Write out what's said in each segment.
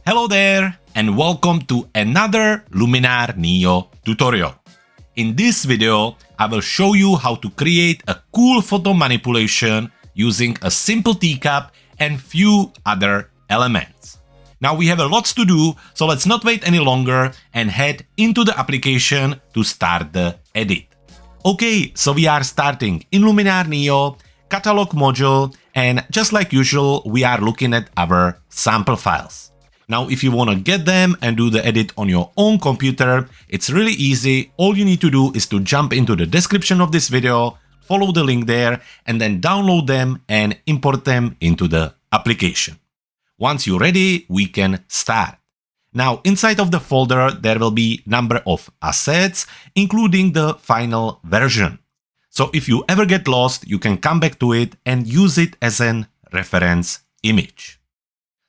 Hello there and welcome to another Luminar NEO tutorial. In this video, I will show you how to create a cool photo manipulation using a simple teacup and few other elements. Now we have a lot to do, so let's not wait any longer and head into the application to start the edit. Okay, so we are starting in Luminar NEO, catalog module, and just like usual, we are looking at our sample files. Now, if you want to get them and do the edit on your own computer, it's really easy. All you need to do is to jump into the description of this video, follow the link there, and then download them and import them into the application. Once you're ready, we can start. Now, inside of the folder, there will be a number of assets, including the final version. So if you ever get lost, you can come back to it and use it as a reference image.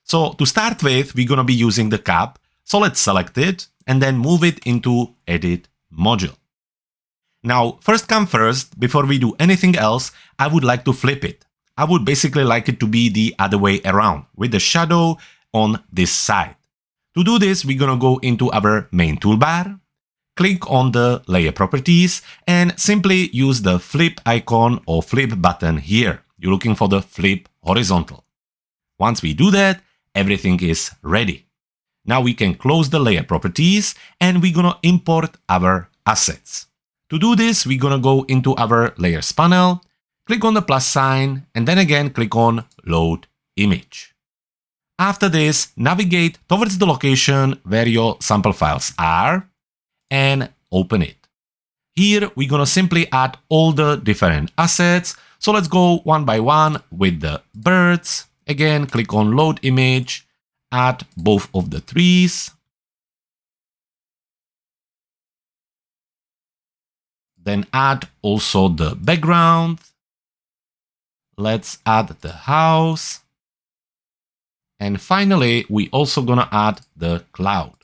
So to start with, we're going to be using the cup. So let's select it and then move it into Edit module. Now, first come first, before we do anything else, I would like to flip it. I would basically like it to be the other way around, with the shadow on this side. To do this, we're going to go into our main toolbar, click on the layer properties, and simply use the flip icon or flip button here. You're looking for the flip horizontal. Once we do that, everything is ready. Now we can close the layer properties and we're gonna import our assets. To do this, we're gonna go into our layers panel, click on the plus sign, and then again click on load image. After this, navigate towards the location where your sample files are and open it. Here we're gonna simply add all the different assets. So let's go one by one with the birds. Again, click on load image, add both of the trees. Then add also the background. Let's add the house. And finally, we also gonna add the cloud.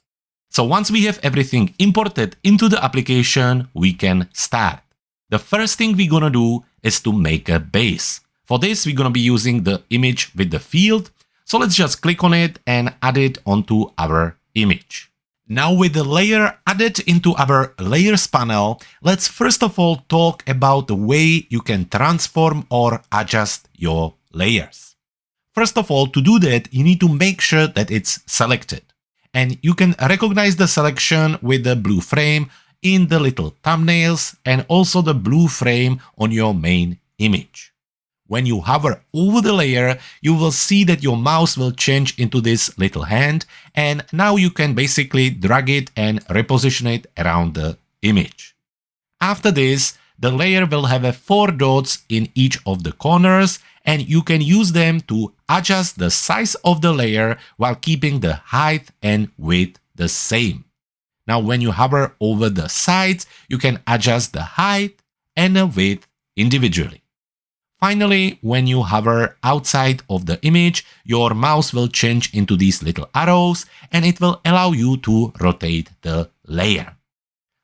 So once we have everything imported into the application, we can start. The first thing we're gonna do is to make a base. For this, we're going to be using the image with the field. So let's just click on it and add it onto our image. Now with the layer added into our layers panel, let's first of all talk about the way you can transform or adjust your layers. First of all, to do that, you need to make sure that it's selected. And you can recognize the selection with the blue frame in the little thumbnails and also the blue frame on your main image. When you hover over the layer, you will see that your mouse will change into this little hand, and now you can basically drag it and reposition it around the image. After this, the layer will have 4 dots in each of the corners, and you can use them to adjust the size of the layer while keeping the height and width the same. Now, when you hover over the sides, you can adjust the height and the width individually. Finally, when you hover outside of the image, your mouse will change into these little arrows and it will allow you to rotate the layer.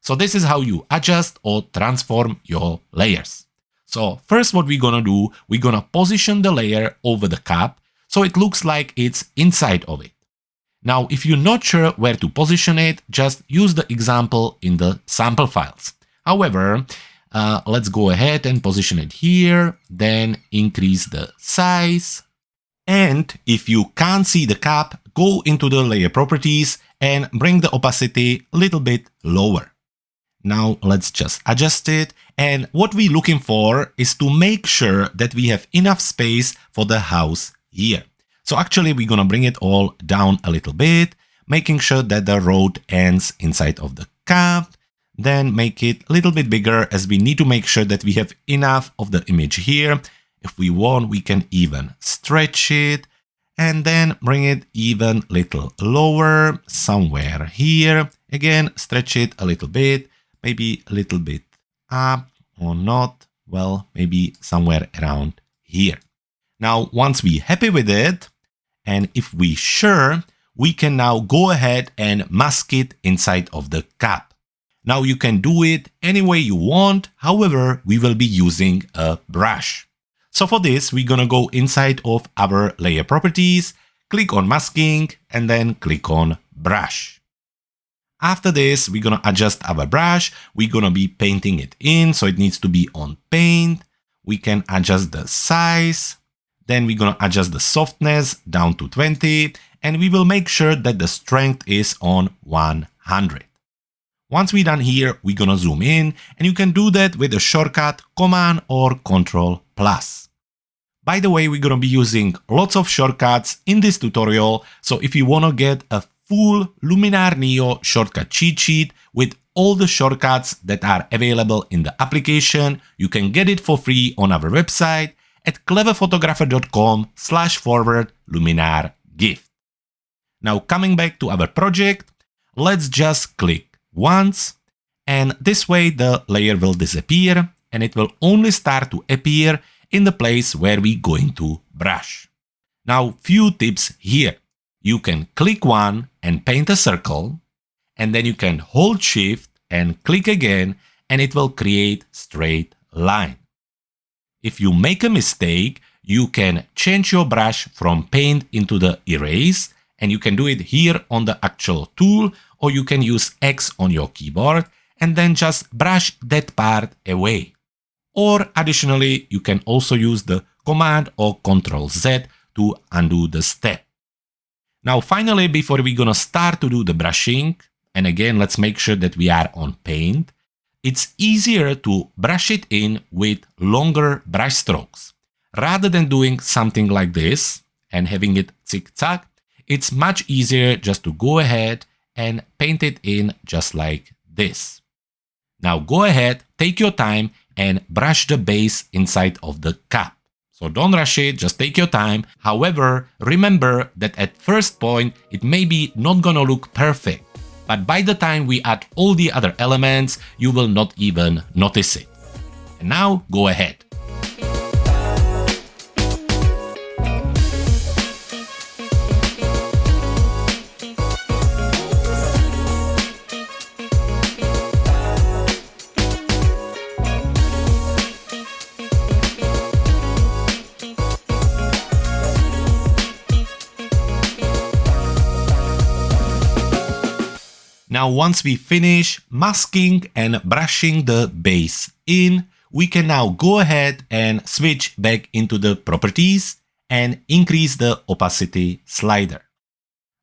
So this is how you adjust or transform your layers. So first what we're gonna do, we're gonna position the layer over the cup so it looks like it's inside of it. Now, if you're not sure where to position it, just use the example in the sample files. However, let's go ahead and position it here, then increase the size. And if you can't see the cup, go into the layer properties and bring the opacity a little bit lower. Now let's just adjust it. And what we're looking for is to make sure that we have enough space for the house here. So actually we're gonna bring it all down a little bit, making sure that the road ends inside of the cup. Then make it a little bit bigger as we need to make sure that we have enough of the image here. If we want, we can even stretch it and then bring it even a little lower somewhere here. Again, stretch it a little bit, maybe a little bit up or not. Well, maybe somewhere around here. Now, once we're happy with it, and if we're sure, we can now go ahead and mask it inside of the cup. Now you can do it any way you want, however, we will be using a brush. So for this, we're gonna go inside of our layer properties, click on masking, and then click on brush. After this, we're gonna adjust our brush. We're gonna be painting it in, so it needs to be on paint. We can adjust the size. Then we're gonna adjust the softness down to 20, and we will make sure that the strength is on 100. Once we're done here, we're gonna zoom in, and you can do that with the shortcut Command or Control+. By the way, we're gonna be using lots of shortcuts in this tutorial, so if you wanna get a full Luminar NEO shortcut cheat sheet with all the shortcuts that are available in the application, you can get it for free on our website at cleverphotographer.com/Luminar gift. Now coming back to our project, let's just click once, and this way the layer will disappear and it will only start to appear in the place where we're going to brush. Now, few tips here. You can click one and paint a circle, and then you can hold Shift and click again, and it will create straight line. If you make a mistake, you can change your brush from paint into the erase, and you can do it here on the actual tool, or you can use X on your keyboard and then just brush that part away. Or additionally, you can also use the Command or Control Z to undo the step. Now finally, before we're gonna start to do the brushing, and again, let's make sure that we are on paint, it's easier to brush it in with longer brush strokes. Rather than doing something like this and having it zigzag, it's much easier just to go ahead and paint it in just like this. Now go ahead, take your time and brush the base inside of the cup. So don't rush it, just take your time. However, remember that at first point, it may be not gonna look perfect, but by the time we add all the other elements, you will not even notice it. And now go ahead. Now once we finish masking and brushing the base in, we can now go ahead and switch back into the properties and increase the opacity slider.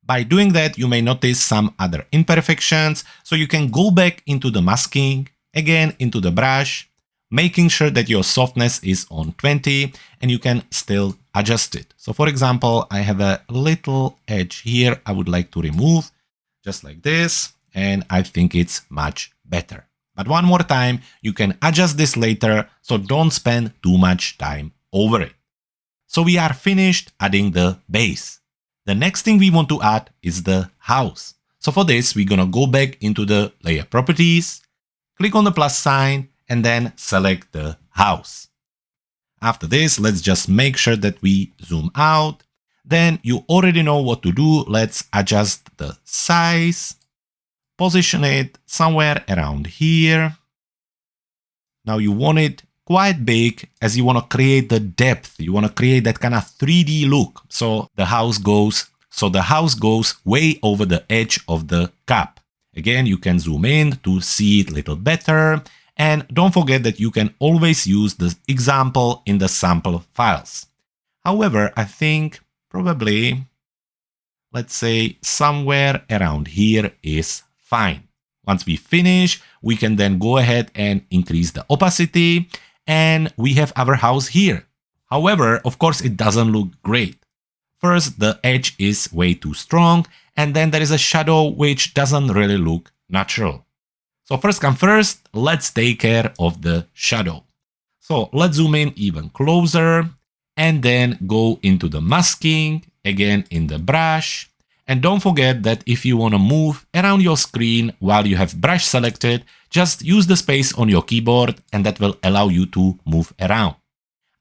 By doing that, you may notice some other imperfections, so you can go back into the masking, again into the brush, making sure that your softness is on 20, and you can still adjust it. So for example, I have a little edge here I would like to remove, just like this. And I think it's much better. But one more time, you can adjust this later, so don't spend too much time over it. So we are finished adding the base. The next thing we want to add is the house. So for this, we're gonna go back into the layer properties, click on the plus sign, and then select the house. After this, let's just make sure that we zoom out. Then you already know what to do. Let's adjust the size. Position it somewhere around here. Now you want it quite big as you want to create the depth. You want to create that kind of 3D look. So the house goes way over the edge of the cup. Again, you can zoom in to see it a little better. And don't forget that you can always use the example in the sample files. However, I think probably, let's say somewhere around here is fine. Once we finish, we can then go ahead and increase the opacity, and we have our house here. However, of course, it doesn't look great. First, the edge is way too strong, and then there is a shadow which doesn't really look natural. So first come first, let's take care of the shadow. So let's zoom in even closer, and then go into the masking, again in the brush. And don't forget that if you want to move around your screen while you have brush selected, just use the space on your keyboard and that will allow you to move around.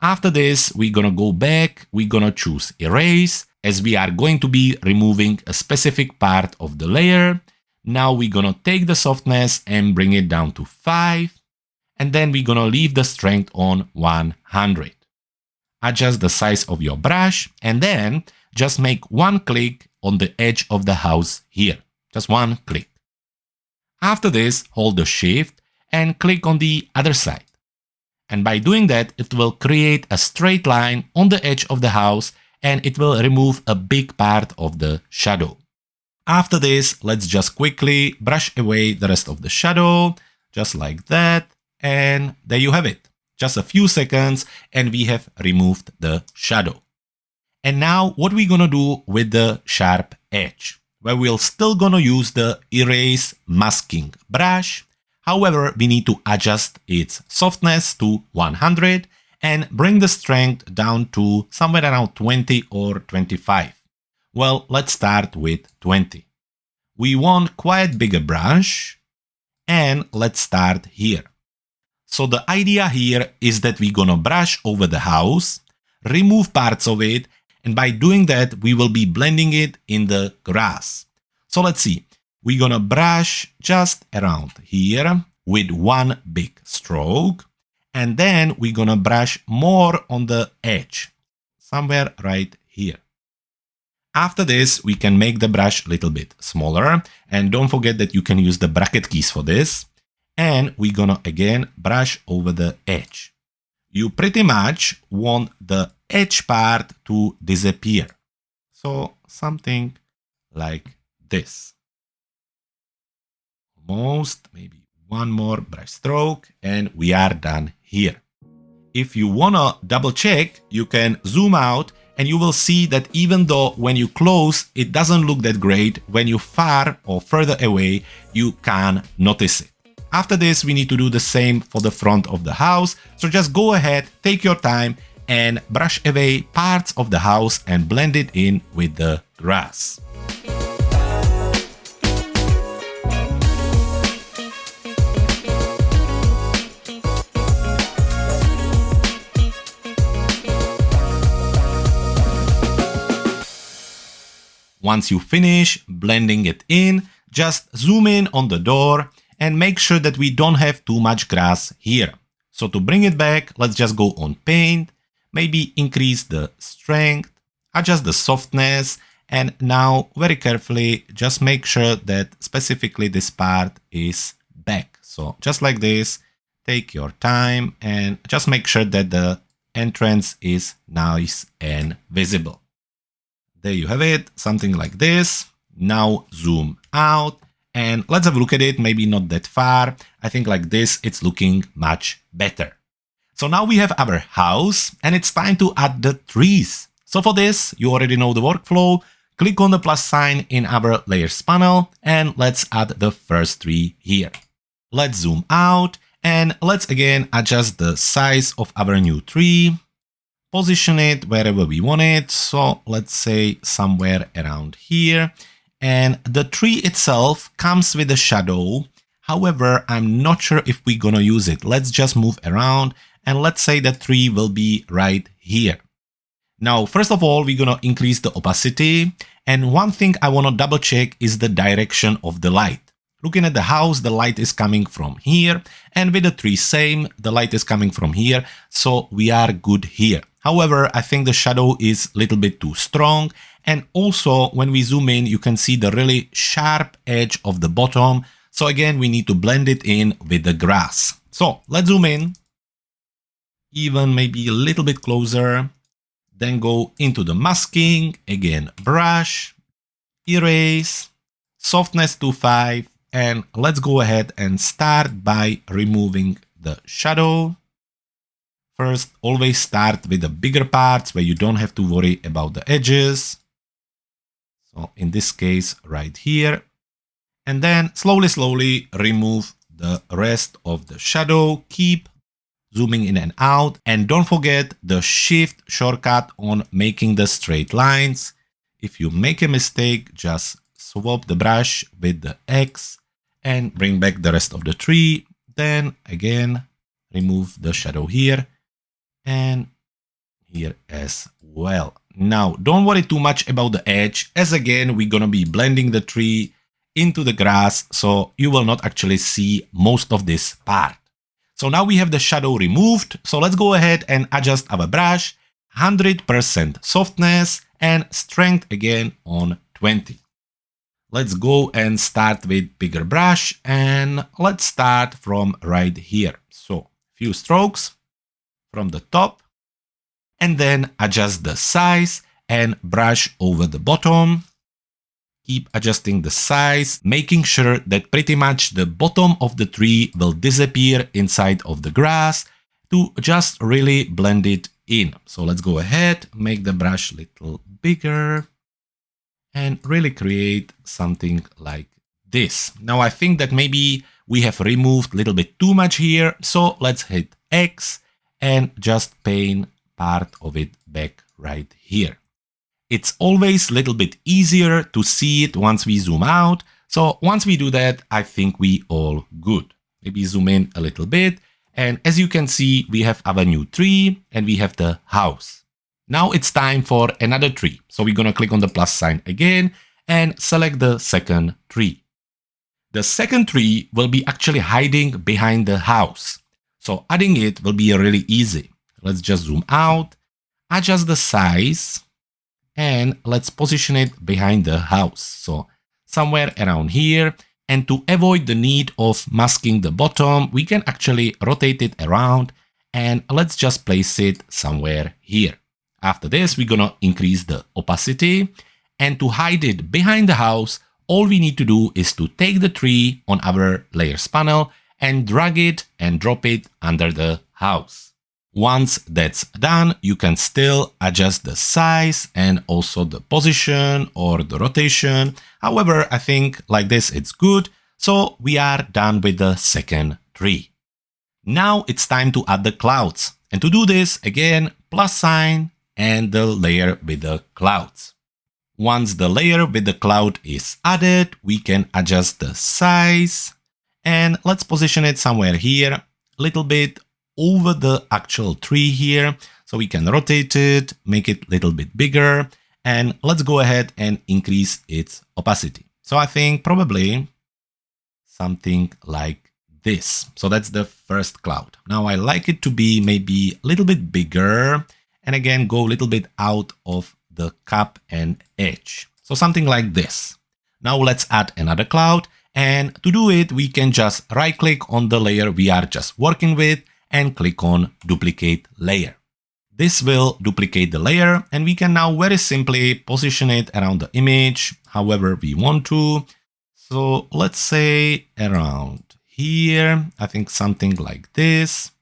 After this, we're gonna go back, we're gonna choose erase, as we are going to be removing a specific part of the layer. Now we're gonna take the softness and bring it down to 5, and then we're gonna leave the strength on 100. adjust the size of your brush, and then just make one click on the edge of the house here. Just one click. After this, hold the Shift and click on the other side. And by doing that, it will create a straight line on the edge of the house and it will remove a big part of the shadow. After this, let's just quickly brush away the rest of the shadow, just like that. And there you have it. Just a few seconds and we have removed the shadow. And now what we're gonna do with the sharp edge? Well, we're still gonna use the erase masking brush. However, we need to adjust its softness to 100 and bring the strength down to somewhere around 20 or 25. Well, let's start with 20. We want quite bigger brush and let's start here. So the idea here is that we're gonna brush over the house, remove parts of it, and by doing that, we will be blending it in the grass. So let's see. We're gonna brush just around here with one big stroke, and then we're gonna brush more on the edge, somewhere right here. After this, we can make the brush a little bit smaller, and don't forget that you can use the bracket keys for this. And we're gonna again brush over the edge. You pretty much want the edge part to disappear. So something like this. Almost, maybe one more brush stroke and we are done here. If you wanna double check, you can zoom out and you will see that even though when you close, it doesn't look that great, when you far or further away, you can notice it. After this, we need to do the same for the front of the house. So just go ahead, take your time and brush away parts of the house and blend it in with the grass. Once you finish blending it in, just zoom in on the door and make sure that we don't have too much grass here. So to bring it back, let's just go on paint, maybe increase the strength, adjust the softness, and now very carefully just make sure that specifically this part is back. So just like this, take your time and just make sure that the entrance is nice and visible. There you have it, something like this. Now zoom out. And let's have a look at it, maybe not that far. I think like this, it's looking much better. So now we have our house and it's time to add the trees. So for this, you already know the workflow. Click on the plus sign in our layers panel and let's add the first tree here. Let's zoom out and let's again adjust the size of our new tree. Position it wherever we want it. So let's say somewhere around here. And the tree itself comes with a shadow. However, I'm not sure if we're gonna use it. Let's just move around and let's say the tree will be right here. Now, first of all, we're gonna increase the opacity. And one thing I wanna double check is the direction of the light. Looking at the house, the light is coming from here. And with the tree same, the light is coming from here. So we are good here. However, I think the shadow is a little bit too strong. And also when we zoom in, you can see the really sharp edge of the bottom. So again, we need to blend it in with the grass. So let's zoom in, even maybe a little bit closer, then go into the masking, again, brush, erase, softness to 5, and let's go ahead and start by removing the shadow. First, always start with the bigger parts where you don't have to worry about the edges. So in this case, right here. And then slowly remove the rest of the shadow. Keep zooming in and out. And don't forget the Shift shortcut on making the straight lines. If you make a mistake, just swap the brush with the X and bring back the rest of the tree. Then again, remove the shadow here and here as well. Now, don't worry too much about the edge, as again, we're gonna be blending the tree into the grass, so you will not actually see most of this part. So now we have the shadow removed, so let's go ahead and adjust our brush. 100% softness and strength again on 20. Let's go and start with bigger brush, and let's start from right here. So few strokes from the top, and then adjust the size and brush over the bottom. Keep adjusting the size, making sure that pretty much the bottom of the tree will disappear inside of the grass to just really blend it in. So let's go ahead, make the brush a little bigger and really create something like this. Now I think that maybe we have removed a little bit too much here. So let's hit X and just paint part of it back right here. It's always a little bit easier to see it once we zoom out. So once we do that, I think we all good. Maybe zoom in a little bit. And as you can see, we have our new tree and we have the house. Now it's time for another tree. So we're going to click on the plus sign again and select the second tree. The second tree will be actually hiding behind the house. So adding it will be really easy. Let's just zoom out, adjust the size, and let's position it behind the house. So somewhere around here. And to avoid the need of masking the bottom, we can actually rotate it around and let's just place it somewhere here. After this, we're gonna increase the opacity, and to hide it behind the house, all we need to do is to take the tree on our layers panel and drag it and drop it under the house. Once that's done, you can still adjust the size and also the position or the rotation. However, I think like this it's good. So we are done with the second tree. Now it's time to add the clouds. And to do this, again, plus sign and the layer with the clouds. Once the layer with the cloud is added, we can adjust the size and let's position it somewhere here, a little bit over the actual tree here. So we can rotate it, make it a little bit bigger, and let's go ahead and increase its opacity. So I think probably something like this. So that's the first cloud. Now I like it to be maybe a little bit bigger and again go a little bit out of the cap and edge. So something like this. Now let's add another cloud, and to do it we can just right click on the layer we are just working with and click on duplicate layer. This will duplicate the layer and we can now very simply position it around the image however we want to. So let's say around here, I think something like this.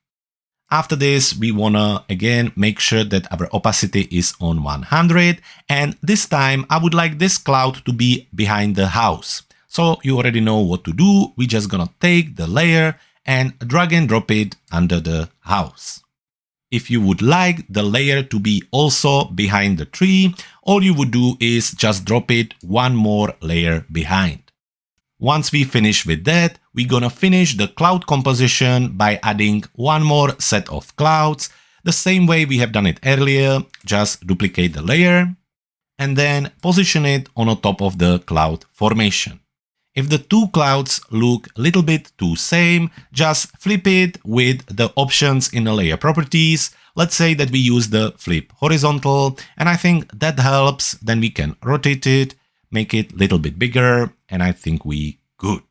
After this, we wanna again make sure that our opacity is on 100, and this time I would like this cloud to be behind the house. So you already know what to do. We're just gonna take the layer and drag and drop it under the house. If you would like the layer to be also behind the tree, all you would do is just drop it one more layer behind. Once we finish with that, we're gonna finish the cloud composition by adding one more set of clouds, the same way we have done it earlier. Just duplicate the layer and then position it on the top of the cloud formation. If the two clouds look a little bit too same, just flip it with the options in the layer properties. Let's say that we use the flip horizontal, and I think that helps. Then we can rotate it, make it a little bit bigger, and I think we good.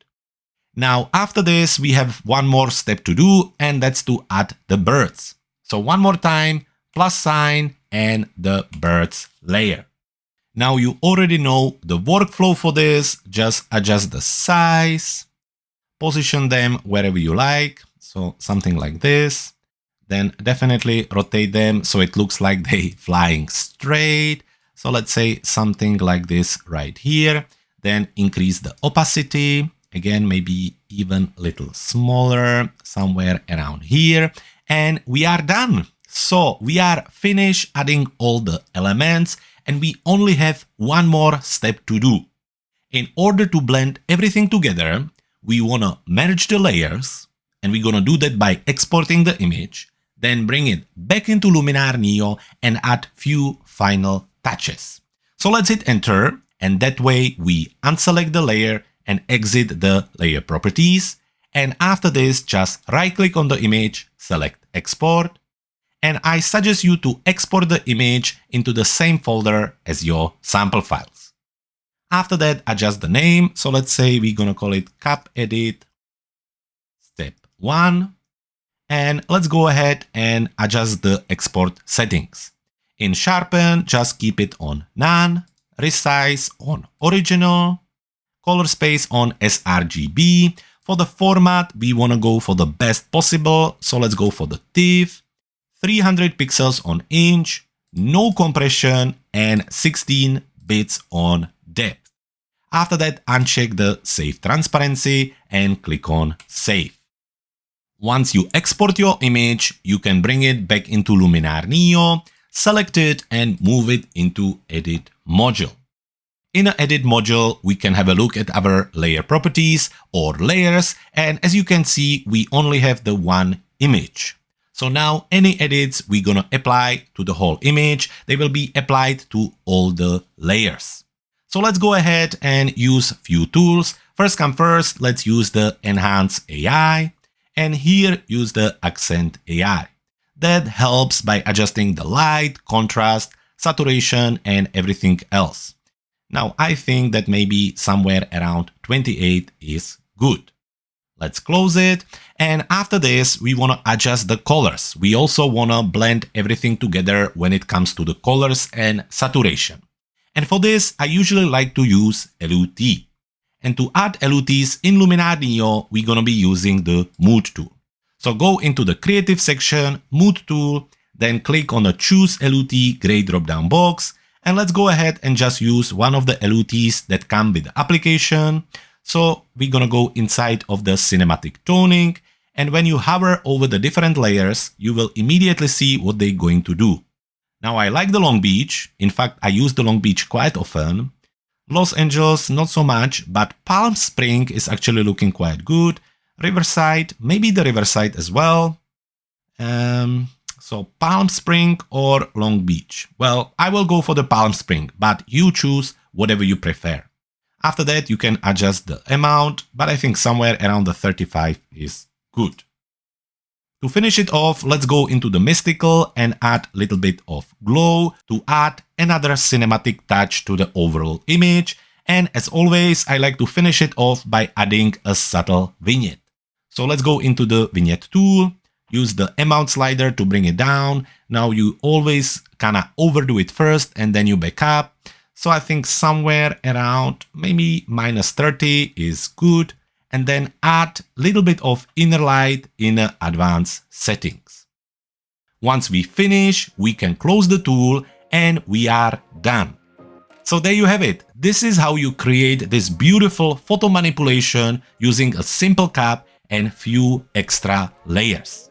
Now after this, we have one more step to do, and that's to add the birds. So one more time, plus sign and the birds layer. Now you already know the workflow for this. Just adjust the size, position them wherever you like. So something like this. Then definitely rotate them so it looks like they flying straight. So let's say something like this right here. Then increase the opacity. Again, maybe even a little smaller, somewhere around here. And we are done. So we are finished adding all the elements, and we only have one more step to do. In order to blend everything together, we wanna merge the layers, and we're gonna do that by exporting the image, then bring it back into Luminar NEO and add few final touches. So let's hit enter, and that way we unselect the layer and exit the layer properties. And after this, just right click on the image, select export, and I suggest you to export the image into the same folder as your sample files. After that, adjust the name. So let's say we're gonna call it Cup Edit Step 1. And let's go ahead and adjust the export settings. In Sharpen, just keep it on None, Resize on Original, Color Space on sRGB. For the format, we want to go for the best possible. So let's go for the TIFF, 300 pixels on inch, no compression, and 16 bits on depth. After that, uncheck the Save Transparency and click on Save. Once you export your image, you can bring it back into Luminar NEO, select it and move it into Edit module. In the Edit module, we can have a look at our layer properties or layers, and as you can see, we only have the one image. So now any edits we're gonna apply to the whole image, they will be applied to all the layers. So let's go ahead and use few tools. First come first, let's use the Enhance AI. And here use the Accent AI. That helps by adjusting the light, contrast, saturation, and everything else. Now I think that maybe somewhere around 28 is good. Let's close it. And after this, we want to adjust the colors. We also want to blend everything together when it comes to the colors and saturation. And for this, I usually like to use LUT. And to add LUTs in Luminar NEO, we're going to be using the Mood tool. So go into the Creative section, Mood tool, then click on the Choose LUT gray drop-down box. And let's go ahead and just use one of the LUTs that come with the application. So we're going to go inside of the Cinematic Toning. And when you hover over the different layers, you will immediately see what they're going to do. Now I like the Long Beach. In fact, I use the Long Beach quite often. Los Angeles, not so much, but Palm Spring is actually looking quite good. Riverside, maybe the Riverside as well. So Palm Spring or Long Beach. Well, I will go for the Palm Spring, but you choose whatever you prefer. After that, you can adjust the amount, but I think somewhere around the 35 is good. To finish it off, let's go into the Mystical and add a little bit of glow to add another cinematic touch to the overall image. And as always, I like to finish it off by adding a subtle vignette. So let's go into the Vignette tool, use the amount slider to bring it down. Now you always kind of overdo it first and then you back up. So I think somewhere around maybe -30 is good. And then add a little bit of inner light in advanced settings. Once we finish, we can close the tool and we are done. So there you have it. This is how you create this beautiful photo manipulation using a simple cup and few extra layers.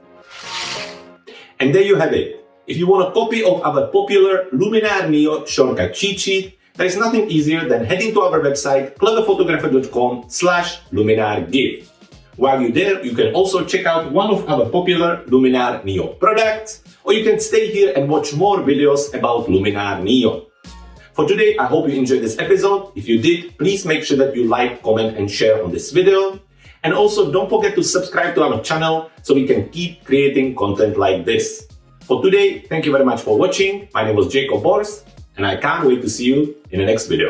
And there you have it. If you want a copy of our popular Luminar NEO shortcut cheat sheet, there is nothing easier than heading to our website cleverphotographer.com/LuminarGive. While you're there, you can also check out one of our popular Luminar NEO products, or you can stay here and watch more videos about Luminar NEO. For today, I hope you enjoyed this episode. If you did, please make sure that you like, comment, and share on this video. And also don't forget to subscribe to our channel so we can keep creating content like this. For today, thank you very much for watching. My name was Jakub, and I can't wait to see you in the next video.